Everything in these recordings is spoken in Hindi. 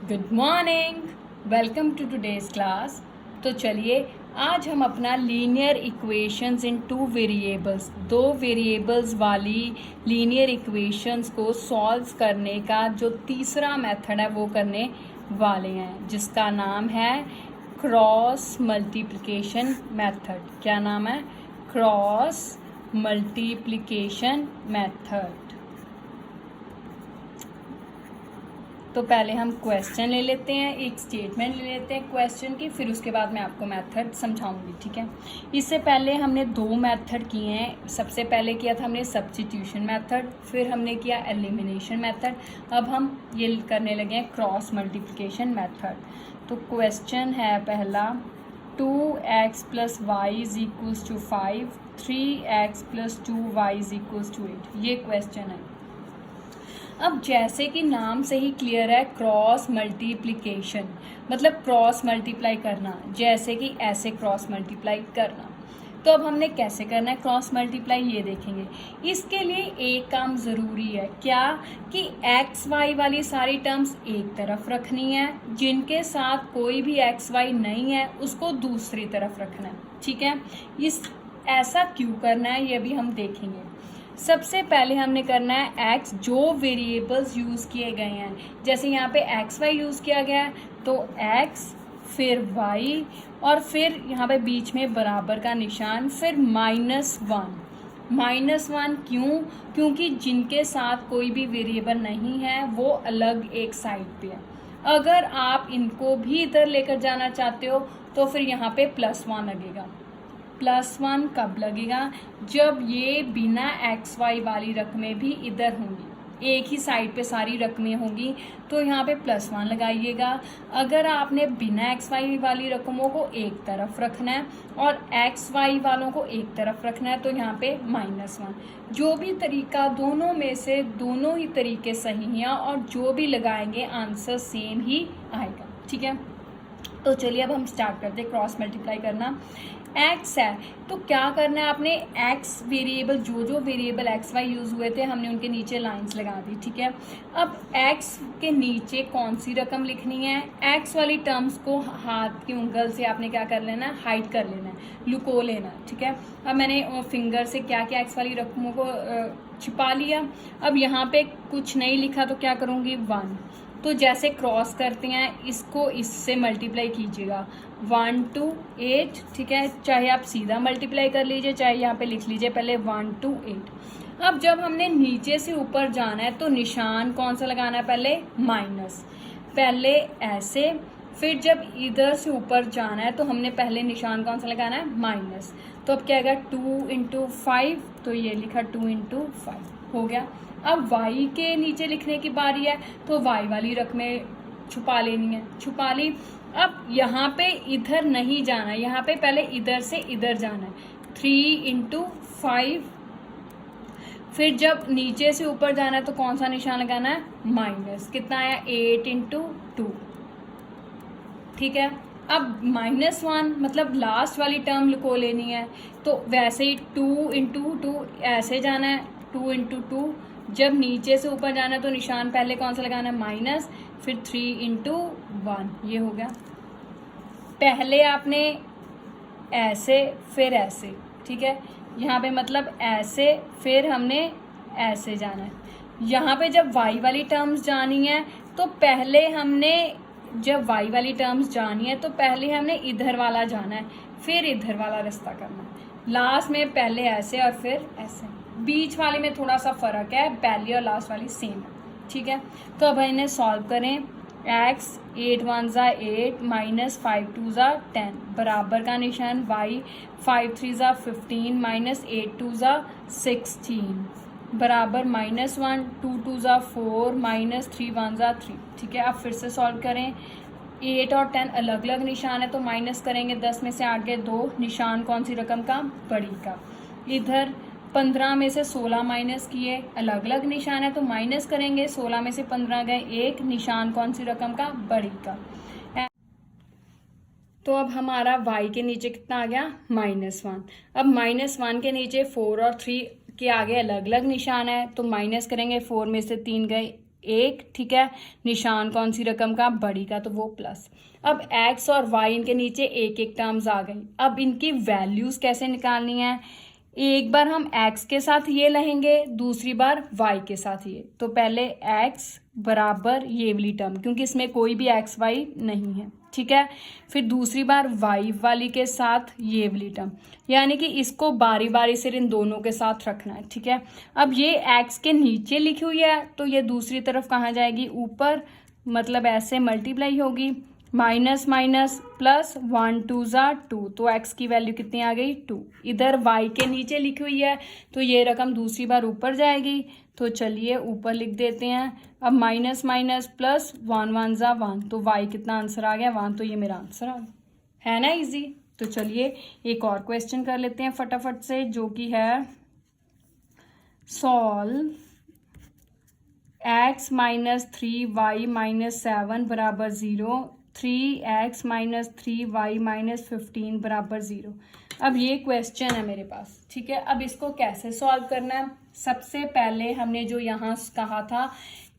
Good morning, welcome to today's class. तो चलिए आज हम अपना लीनियर इक्वेशंस इन दो वेरिएबल्स वाली लीनियर इक्वेशंस को सॉल्व करने का जो तीसरा मेथड है वो करने वाले हैं, जिसका नाम है क्रॉस मल्टीप्लिकेशन मेथड। क्या नाम है? Cross multiplication method. तो पहले हम क्वेश्चन ले लेते हैं, एक स्टेटमेंट ले लेते हैं क्वेश्चन की, फिर उसके बाद मैं आपको मेथड समझाऊंगी। ठीक है, इससे पहले हमने दो मेथड किए हैं। सबसे पहले किया था हमने सब्स्टिट्यूशन मेथड, फिर हमने किया एलिमिनेशन मेथड। अब हम ये करने लगे हैं क्रॉस मल्टीप्लिकेशन मेथड। तो क्वेश्चन है पहला, 2x + y = 5, 3x + 2y = 8। ये क्वेश्चन है। अब जैसे कि नाम से ही क्लियर है, क्रॉस मल्टीप्लिकेशन मतलब क्रॉस मल्टीप्लाई करना, जैसे कि ऐसे क्रॉस मल्टीप्लाई करना। तो अब हमने कैसे करना है क्रॉस मल्टीप्लाई, ये देखेंगे। इसके लिए एक काम ज़रूरी है, क्या कि एक्स वाई वाली सारी टर्म्स एक तरफ रखनी है, जिनके साथ कोई भी एक्स वाई नहीं है उसको दूसरी तरफ रखना है। ठीक है, इस ऐसा क्यों करना है ये भी हम देखेंगे। सबसे पहले हमने करना है एक्स, जो वेरिएबल्स यूज़ किए गए हैं, जैसे यहाँ पे एक्स वाई यूज़ किया गया है तो एक्स फिर वाई और फिर यहाँ पे बीच में बराबर का निशान, फिर -1 क्यों? क्योंकि जिनके साथ कोई भी वेरिएबल नहीं है वो अलग एक साइड पे है। अगर आप इनको भी इधर लेकर जाना चाहते हो तो फिर यहाँ पे +1 लगेगा। +1 कब लगेगा? जब ये बिना एक्स वाई वाली रकमें भी इधर होंगी, एक ही साइड पे सारी रकमें होंगी, तो यहाँ पे +1 लगाइएगा। अगर आपने बिना एक्स वाई वाली रकमों को एक तरफ रखना है और एक्स वाई वालों को एक तरफ रखना है तो यहाँ पे -1। जो भी तरीका, दोनों में से दोनों ही तरीके सही हैं और जो भी लगाएंगे आंसर सेम ही आएगा। ठीक है, तो चलिए अब हम स्टार्ट करते हैं क्रॉस मल्टीप्लाई करना। एक्स है तो क्या करना है आपने, एक्स वेरिएबल, जो वेरिएबल एक्स वाई यूज़ हुए थे हमने उनके नीचे लाइंस लगा दी। ठीक है, अब एक्स के नीचे कौन सी रकम लिखनी है? एक्स वाली टर्म्स को हाथ की उंगल से आपने क्या कर लेना है, हाइड कर लेना है, लुको लेना है। ठीक है, अब मैंने फिंगर से क्या क्या एक्स वाली रकमों को छिपा लिया। अब यहाँ पे कुछ नहीं लिखा तो क्या करूँगी, 1। तो जैसे क्रॉस करते हैं इसको इससे मल्टीप्लाई कीजिएगा, 1 to 8। ठीक है, चाहे आप सीधा मल्टीप्लाई कर लीजिए, चाहे यहाँ पे लिख लीजिए पहले 1 to 8। अब जब हमने नीचे से ऊपर जाना है तो निशान कौन सा लगाना है, पहले माइनस, पहले ऐसे, फिर जब इधर से ऊपर जाना है तो हमने पहले निशान कौन सा लगाना है, माइनस। तो अब क्या आएगा, 2 × 5, तो ये लिखा 2 × 5 हो गया। अब y के नीचे लिखने की बारी है तो y वाली रकमें छुपा लेनी है, छुपा ली। अब यहाँ पे इधर नहीं जाना है, यहाँ पे पहले इधर से इधर जाना है, 3 × 5। फिर जब नीचे से ऊपर जाना है तो कौन सा निशान लगाना है, माइनस। कितना आया, 8 × 2। ठीक है, अब -1 मतलब लास्ट वाली टर्म लिखो लेनी है, तो वैसे ही 2 × 2 ऐसे जाना है, 2 × 2। जब नीचे से ऊपर जाना है तो निशान पहले कौन सा लगाना है, माइनस, फिर 3 × 1, ये हो गया। पहले आपने ऐसे फिर ऐसे, ठीक है, यहाँ पे मतलब ऐसे, फिर हमने ऐसे जाना है। यहाँ पे जब y वाली टर्म्स जानी है तो पहले हमने, जब y वाली टर्म्स जानी है तो पहले हमने इधर वाला जाना है, फिर इधर वाला रास्ता करना है। लास्ट में पहले ऐसे और फिर ऐसे, बीच वाले में थोड़ा सा फ़र्क है, पहली और लास्ट वाली सेम है। ठीक है, तो अब इन्हें सॉल्व करें। x 8 × 1 = 8 - 5 × 2 = 10 बराबर का निशान y 5 × 3 = 15 - 8 × 2 = 16 बराबर -1 2 × 2 = 4 - 3 × 1 = 3। ठीक है, अब फिर से सॉल्व करें। 8 और 10 अलग अलग निशान है तो माइनस करेंगे, 10 में से 8 गए 2, निशान कौन सी रकम का, बड़ी का। इधर 15 में से 16 माइनस किए, अलग अलग निशान है तो माइनस करेंगे, 16 में से 15 गए 1, निशान कौन सी रकम का, बड़ी का। तो अब हमारा y के नीचे कितना आ गया, -1। अब -1 के नीचे 4 और 3 के आगे अलग अलग निशान है तो माइनस करेंगे, 4 में से 3 गए 1, ठीक है। निशान कौन सी रकम का, बड़ी का, तो वो प्लस। अब x और y इनके नीचे एक एक टर्म्स आ गई। अब इनकी वैल्यूज कैसे निकालनी है, एक बार हम x के साथ ये लेंगे, दूसरी बार y के साथ ये। तो पहले x बराबर ये वाली टर्म, क्योंकि इसमें कोई भी x y नहीं है, ठीक है। फिर दूसरी बार y वाली के साथ ये वाली टर्म, यानी कि इसको बारी बारी से इन दोनों के साथ रखना है, ठीक है। अब ये x के नीचे लिखी हुई है तो ये दूसरी तरफ कहाँ जाएगी, ऊपर, मतलब ऐसे मल्टीप्लाई होगी, माइनस माइनस प्लस 1 2 ज़ा 2, तो x की वैल्यू कितनी आ गई, 2। इधर y के नीचे लिखी हुई है तो ये रकम दूसरी बार ऊपर जाएगी, तो चलिए ऊपर लिख देते हैं। अब माइनस माइनस प्लस 1 1 ज़ा 1, तो y कितना आंसर आ गया, 1, तो ये मेरा आंसर आ गया, है ना इजी। तो चलिए एक और क्वेश्चन कर लेते हैं फटाफट से, जो कि है solve x minus 3y minus 7 बराबर 0, 3x माइनस 3y माइनस 15 बराबर 0। अब ये क्वेश्चन है मेरे पास, ठीक है। अब इसको कैसे सॉल्व करना है, सबसे पहले हमने जो यहाँ कहा था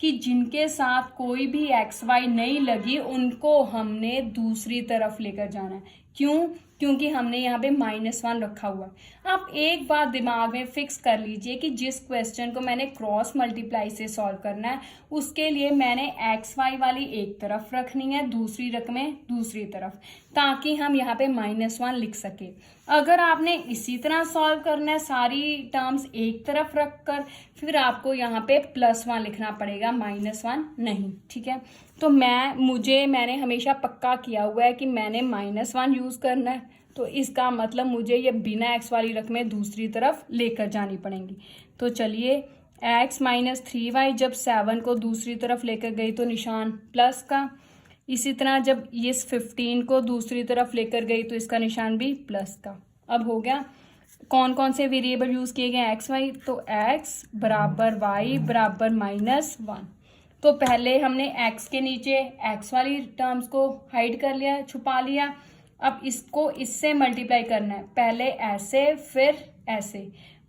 कि जिनके साथ कोई भी एक्स वाई नहीं लगी उनको हमने दूसरी तरफ लेकर जाना है। क्यों, क्योंकि हमने यहाँ पे -1 रखा हुआ है। आप एक बात दिमाग में फिक्स कर लीजिए कि जिस क्वेश्चन को मैंने क्रॉस मल्टीप्लाई से सॉल्व करना है उसके लिए मैंने एक्स वाई वाली एक तरफ रखनी है, दूसरी रकमें दूसरी तरफ, ताकि हम यहाँ पे -1 लिख सके। अगर आपने इसी तरह सॉल्व करना है, सारी टर्म्स एक तरफ रखकर, फिर आपको यहाँ पे +1 लिखना पड़ेगा, -1 नहीं, ठीक है। तो मैंने हमेशा पक्का किया हुआ है कि मैंने -1 यूज़ करना है, तो इसका मतलब मुझे ये बिना x वाली रकमें दूसरी तरफ लेकर जानी पड़ेंगी। तो चलिए x माइनस 3y जब 7 को दूसरी तरफ लेकर गई तो निशान प्लस का, इसी तरह जब ये 15 को दूसरी तरफ लेकर गई तो इसका निशान भी प्लस का। अब हो गया, कौन कौन से वेरिएबल यूज़ किए गए, एक्स वाई, तो x बराबर y बराबर -1। तो पहले हमने x के नीचे x वाली टर्म्स को हाइड कर लिया, छुपा लिया। अब इसको इससे मल्टीप्लाई करना है, पहले ऐसे फिर ऐसे,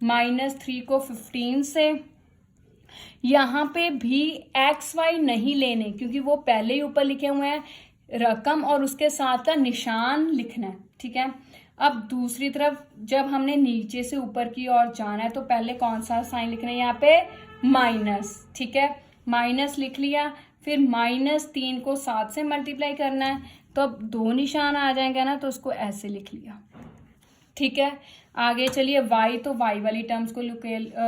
-3 को 15 से। यहाँ पे भी एक्स वाई नहीं लेने, क्योंकि वो पहले ही ऊपर लिखे हुए हैं, रकम और उसके साथ का निशान लिखना है, ठीक है। अब दूसरी तरफ जब हमने नीचे से ऊपर की ओर जाना है तो पहले कौन सा साइन लिखना है, यहाँ पे माइनस, ठीक है, माइनस लिख लिया। फिर -3 को 7 से मल्टीप्लाई करना है, तो अब 2 निशान आ जाएंगे ना, तो उसको ऐसे लिख लिया, ठीक है। आगे चलिए y, तो y वाली टर्म्स को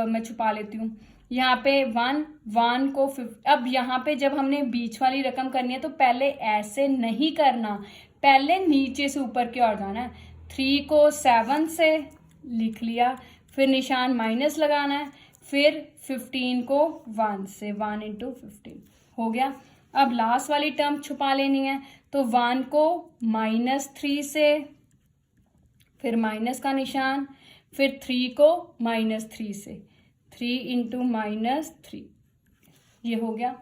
मैं छुपा लेती हूँ। यहाँ पे 1 को 5, अब यहाँ पे जब हमने बीच वाली रकम करनी है तो पहले ऐसे नहीं करना, पहले नीचे से ऊपर की ओर जाना है। 3 को 7 से लिख लिया, फिर निशान माइनस लगाना है, फिर 15 को 1 से, 1 × 15 हो गया। अब लास्ट वाली टर्म छुपा लेनी है, तो 1 को -3 से, फिर माइनस का निशान, फिर 3 को -3 से, 3 × -3, ये हो गया।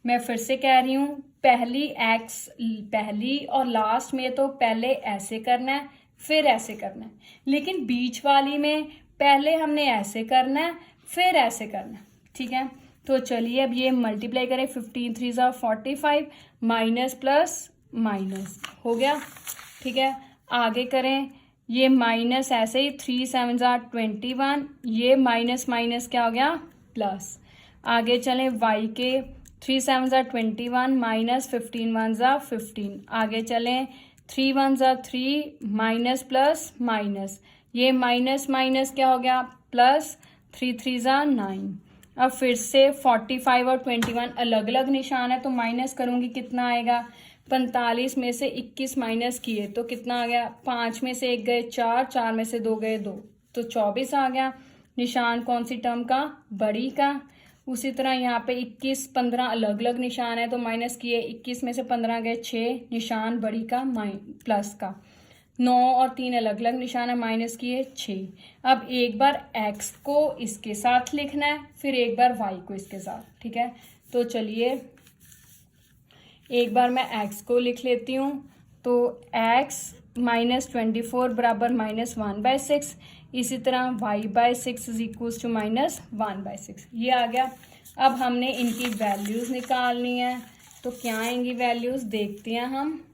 मैं फिर से कह रही हूँ, पहली और लास्ट में तो पहले ऐसे करना है फिर ऐसे करना है, लेकिन बीच वाली में पहले हमने ऐसे करना है फिर ऐसे करना है, ठीक है। तो चलिए अब ये मल्टीप्लाई करें, 15 3 ज़ा 45, माइनस प्लस माइनस हो गया, ठीक है। आगे करें, ये माइनस ऐसे ही, 3 7 ज़ा 21, ये माइनस माइनस क्या हो गया, प्लस। आगे चलें, y के 3 7 ज़ा 21 माइनस 15 1 ज़ा 15, आगे चलें, 3 1 ज़ा 3 माइनस प्लस माइनस, ये माइनस माइनस क्या हो गया, प्लस, 3 3 ज़ा 9। अब फिर से 45 और 21 अलग अलग निशान है, तो माइनस करूँगी, कितना आएगा, 45 में से 21 माइनस किए तो कितना आ गया, 5 में से 1 गए 4, 4 में से 2 गए 2, तो 24 आ गया। निशान कौन सी टर्म का, बड़ी का। उसी तरह यहाँ पे 21 15 अलग अलग निशान है, तो माइनस किए, 21 में से 15 गए 6, निशान बड़ी का प्लस का। 9 और 3 अलग अलग निशान है, माइनस किए 6। अब एक बार x को इसके साथ लिखना है, फिर एक बार y को इसके साथ, ठीक है। तो चलिए एक बार मैं x को लिख लेती हूँ, तो x -24 बराबर -1/6। इसी तरह y/6 इज इक्वल्स टू -1/6। ये आ गया। अब हमने इनकी वैल्यूज़ निकालनी है, तो क्या आएंगी वैल्यूज़ देखते हैं हम।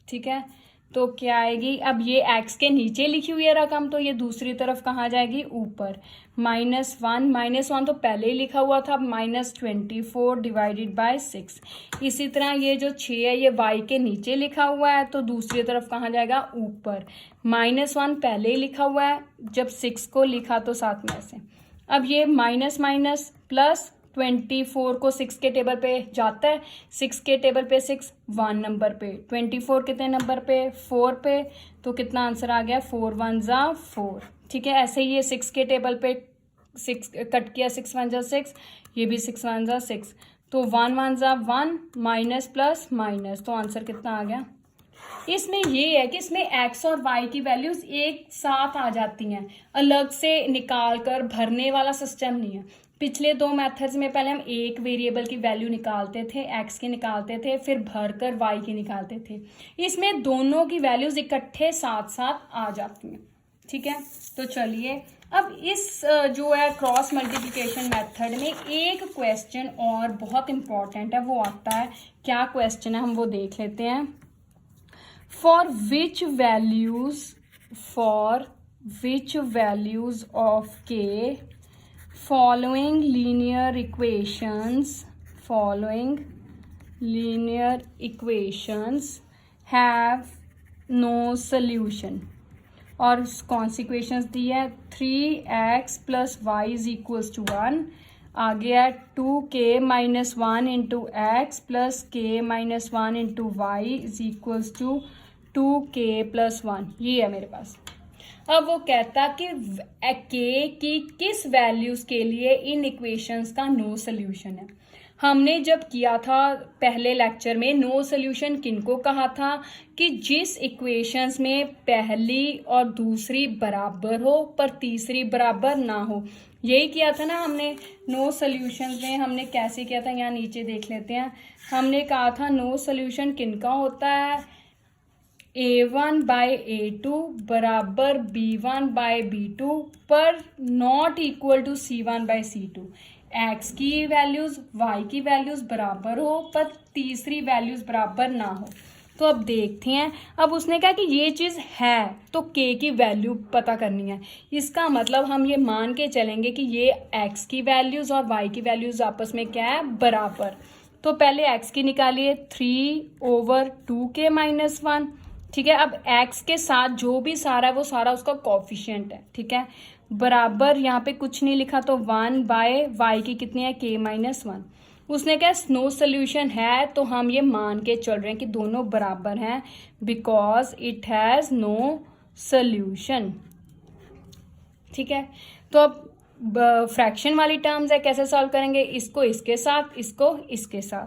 ठीक है, तो क्या आएगी, अब ये x के नीचे लिखी हुई है रकम, तो ये दूसरी तरफ कहाँ जाएगी, ऊपर। -1 तो पहले ही लिखा हुआ था, अब -24 डिवाइडेड बाय 6। इसी तरह ये जो 6 है ये y के नीचे लिखा हुआ है, तो दूसरी तरफ कहाँ जाएगा, ऊपर। -1 पहले ही लिखा हुआ है, जब 6 को लिखा तो साथ में ऐसे। अब ये माइनस माइनस प्लस 24 को 6 के टेबल पे जाता है, 6 के टेबल पे 6 1 नंबर पे, 24 कितने नंबर पे, 4 पे, तो कितना आंसर आ गया, 4 1 जा 4। ठीक है, ऐसे ही ये 6 के टेबल पे 6 कट किया, 6 1 जा 6, ये भी 6 1 जा 6, तो 1 1 जा 1, माइनस प्लस माइनस, तो आंसर कितना आ गया। इसमें ये है कि इसमें x और y की वैल्यूज एक साथ आ जाती हैं, अलग से निकाल कर भरने वाला सिस्टम नहीं है। पिछले दो मेथड्स में पहले हम एक वेरिएबल की वैल्यू निकालते थे, x की निकालते थे, फिर भरकर y की निकालते थे। इसमें दोनों की वैल्यूज इकट्ठे साथ साथ आ जाती हैं। ठीक है, तो चलिए अब इस जो है क्रॉस मल्टीप्लिकेशन मेथड में एक क्वेश्चन और बहुत इंपॉर्टेंट है, वो आता है। क्या क्वेश्चन है हम वो देख लेते हैं। For which values of k following linear equations have no solution? और कॉन्सिक्वेशंस दी है 3x + y is equals to 1, आ गया 2k - 1 into x plus k - 1 into y is equals to 2k + 1। ये है मेरे पास। अब वो कहता कि k की किस वैल्यूज के लिए इन इक्वेशंस का नो सोल्यूशन है। हमने जब किया था पहले लेक्चर में, नो सोल्यूशन किनको कहा था, कि जिस इक्वेशंस में पहली और दूसरी बराबर हो पर तीसरी बराबर ना हो। यही किया था ना हमने नो सोल्यूशन में। हमने कैसे किया था, यहाँ नीचे देख लेते हैं। हमने कहा था नो सोल्यूशन किनका होता है, a1/a2 बराबर b1/b2 पर not equal to c1/c2। x की वैल्यूज y की वैल्यूज बराबर हो पर तीसरी वैल्यूज बराबर ना हो। तो अब देखते हैं। अब उसने कहा कि ये चीज़ है तो k की वैल्यू पता करनी है। इसका मतलब हम ये मान के चलेंगे कि ये x की वैल्यूज और y की वैल्यूज आपस में क्या है, बराबर। तो पहले x की निकालिए 3/2k - 1। ठीक है, अब x के साथ जो भी सारा है वो सारा उसका कोफिशिएंट है। ठीक है, बराबर यहाँ पे कुछ नहीं लिखा, तो 1/y की कितनी है, k - 1। उसने कहा नो सोल्यूशन है, तो हम ये मान के चल रहे हैं कि दोनों बराबर हैं, because it has no solution. ठीक है, तो अब फ्रैक्शन वाली टर्म्स है, कैसे सॉल्व करेंगे, इसको इसके साथ, इसको इसके साथ।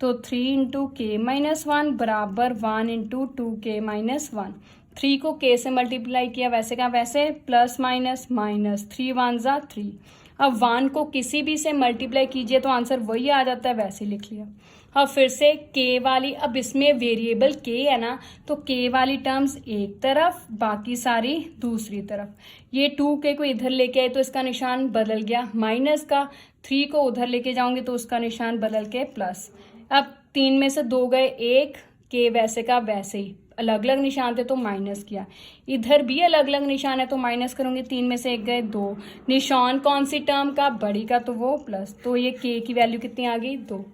तो 3 × k - 1 बराबर 1 × 2k - 1। 3 को k से मल्टीप्लाई किया, वैसे का वैसे, प्लस माइनस माइनस, 3 1 जा 3। अब 1 को किसी भी से मल्टीप्लाई कीजिए तो आंसर वही आ जाता है, वैसे लिख लिया। अब फिर से k वाली, अब इसमें वेरिएबल k है ना, तो k वाली टर्म्स एक तरफ, बाकी सारी दूसरी तरफ। ये 2k को इधर लेके आए तो इसका निशान बदल गया माइनस का, 3 को उधर लेके जाऊंगे तो उसका निशान बदल के प्लस। अब 3 में से 2 गए 1, k वैसे का वैसे ही, अलग अलग निशान थे तो माइनस किया, इधर भी अलग अलग निशान है तो माइनस करूंगी, 3 में से 1 गए 2, निशान कौन सी टर्म का, बड़ी का, तो वो प्लस, तो ये k की वैल्यू कितनी आ गई, 2।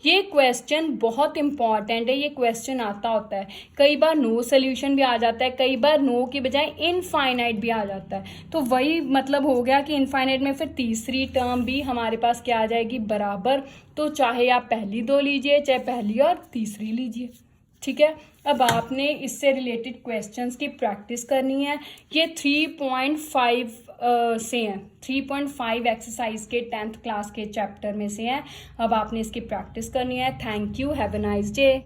ये क्वेश्चन बहुत इंपॉर्टेंट है, ये क्वेश्चन आता होता है, कई बार नो सोल्यूशन भी आ जाता है, कई बार नो की बजाय इनफाइनाइट भी आ जाता है। तो वही मतलब हो गया कि इनफाइनाइट में फिर तीसरी टर्म भी हमारे पास क्या आ जाएगी, बराबर। तो चाहे आप पहली दो लीजिए, चाहे पहली और तीसरी लीजिए। ठीक है, अब आपने इससे रिलेटेड क्वेश्चंस की प्रैक्टिस करनी है। ये 3.5 से हैं, 3.5 एक्सरसाइज के 10th क्लास के चैप्टर में से हैं। अब आपने इसकी प्रैक्टिस करनी है। Thank you, have a nice day.